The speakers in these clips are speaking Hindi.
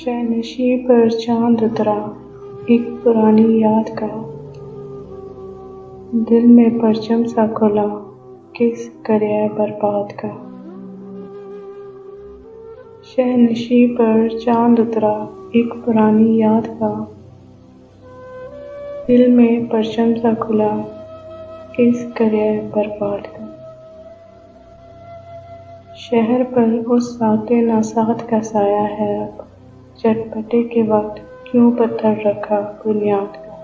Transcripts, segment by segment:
शहनशी पर चांद उतरा, एक पुरानी याद का दिल में परचम सा खुला, किस करे बर्बाद का। शहनशी पर चांद उतरा, एक पुरानी याद का दिल में परचम सा खुला, किस करे बर्बाद का। शहर पर उस साते नासात का साया है अब, चटपटे के वक्त क्यों पत्थर रखा बुनियाद का।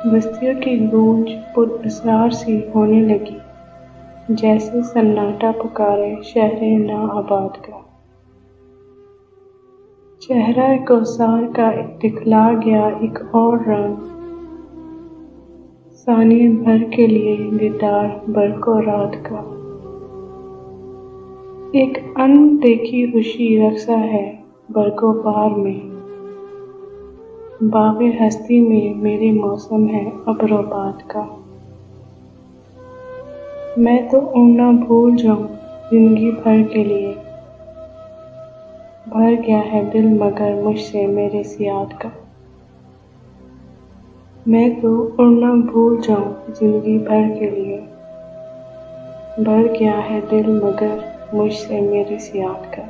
बस्तियों की गूंज पुरअसरार सी होने लगी, जैसे सन्नाटा पुकारे शहरे ना आबाद का। चेहरा कौसार का दिखला गया एक और रंग, सानिए भर के लिए दीदार बरको रात का। एक अनदेखी खुशी रक्सा है बरको पार में, बाग़े हस्ती में मेरे मौसम है अब्रोबाद का। मैं तो उड़ना भूल जाऊं जिंदगी भर के लिए, भर गया है दिल मगर मुझसे मेरे सियाद का। मैं तो उड़ना भूल जाऊं जिंदगी भर के लिए, भर गया है दिल मगर मुझसे मेरे सियाद का।